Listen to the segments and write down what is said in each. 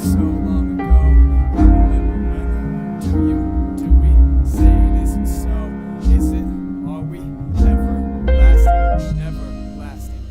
so long ago. I remember when. Do we say it isn't so? Is it? Are we everlasting? Everlasting.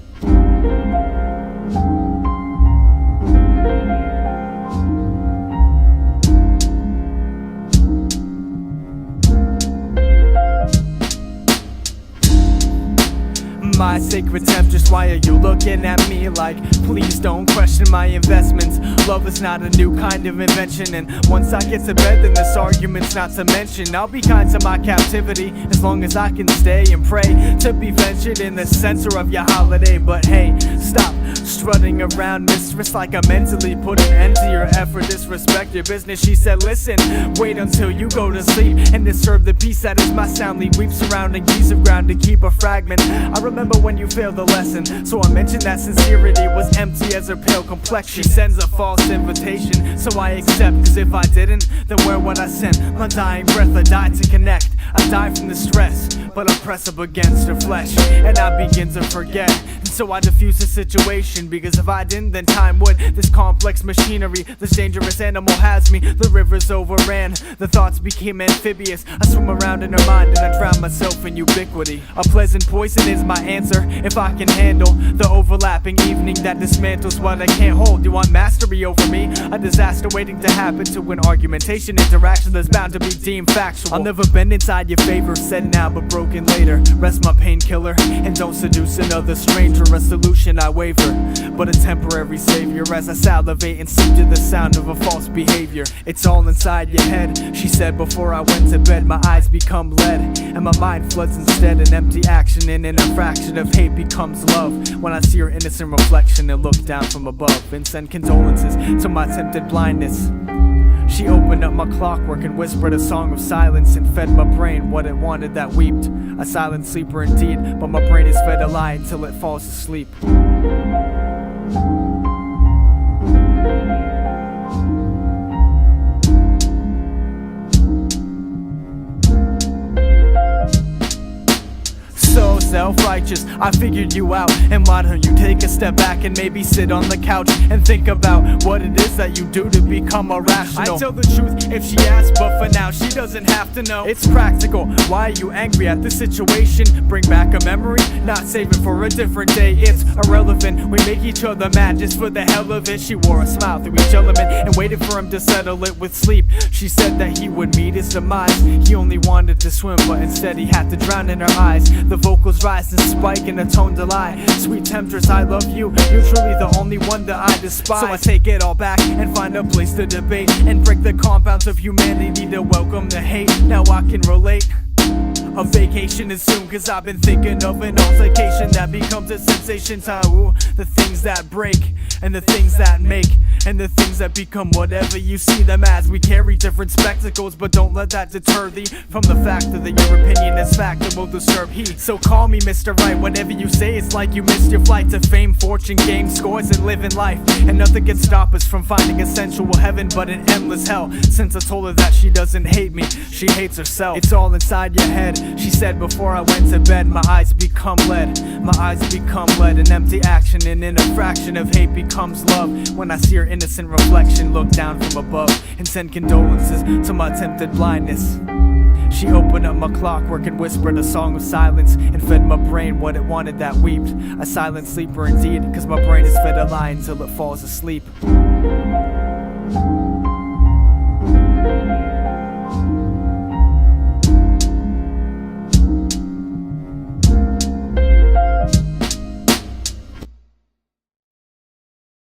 My sacred temptress, why are you looking at me like, please don't question my investments? Love is not a new kind of invention, and once I get to bed then this argument's not to mention. I'll be kind to my captivity as long as I can stay and pray to be ventured in the center of your holiday. But hey, stop strutting around, mistress, like I mentally put an end to your effort. Disrespect your business. She said, listen, wait until you go to sleep and disturb the peace that is my soundly weep, surrounding keys of ground to keep a fragment. I remember when you failed the lesson, so I mentioned that sincerity was empty as her pale complexion. She sends a false invitation, so I accept, cause if I didn't, then where would I send my dying breath? I died to connect, I died from the stress, but I press up against her flesh, and I begin to forget. And so I diffuse the situation, because if I didn't, then time would. This complex machinery, this dangerous animal has me. The rivers overran, the thoughts became amphibious. I swim around in her mind and I drown myself in ubiquity. A pleasant poison is my answer, if I can handle the overlapping evening that dismantles what I can't hold. You want mastery over me? A disaster waiting to happen to an argumentation interaction that's bound to be deemed factual. I'll never bend inside your favor, said now but broken later. Rest my painkiller and don't seduce another stranger. A solution I waver, but a temporary savior as I salivate and sleep to the sound of a false behavior. It's all inside your head, she said before I went to bed. My eyes become lead and my mind floods instead. An empty action and in a fraction of hate becomes love. When I see her innocent reflection and look down from above and send condolences to my tempted blindness. She opened up my clockwork and whispered a song of silence and fed my brain what it wanted that wept. A silent sleeper indeed, but my brain is fed a lie until it falls asleep. So self-righteous, I figured you out. And why don't you take a step back and maybe sit on the couch and think about what it is that you do to become irrational. I tell the truth if she asks, but for now she doesn't have to know. It's practical, why are you angry at the situation? Bring back a memory, not saving for a different day. It's irrelevant, we make each other mad just for the hell of it. She wore a smile through each element and waited for him to settle it with sleep. She said that he would meet his demise. He only wanted to swim, but instead he had to drown in her eyes. The vocals rise and spike in a tone to lie. Sweet temptress, I love you, you're truly the only one that I despise. So I take it all back and find a place to debate and break the compounds of humanity to welcome the hate. Now I can relate. A vacation is soon, cause I've been thinking of an altercation that becomes a sensation. Ooh, the things that break and the things that make and the things that become whatever you see them as. We carry different spectacles, but don't let that deter thee from the fact that your opinion is fact and will disturb he. So call me Mr. Right, whatever you say it's like you missed your flight to fame, fortune, game, scores, and living life. And nothing can stop us from finding a sensual heaven but an endless hell. Since I told her that she doesn't hate me, she hates herself. It's all inside your head, she said before I went to bed. My eyes become lead, my eyes become lead. An empty action and in a fraction of hate becomes love. When I see her innocent reflection look down from above and send condolences to my tempted blindness. She opened up my clockwork and whispered a song of silence and fed my brain what it wanted that wept. A silent sleeper indeed, cause my brain is fed a lie until it falls asleep.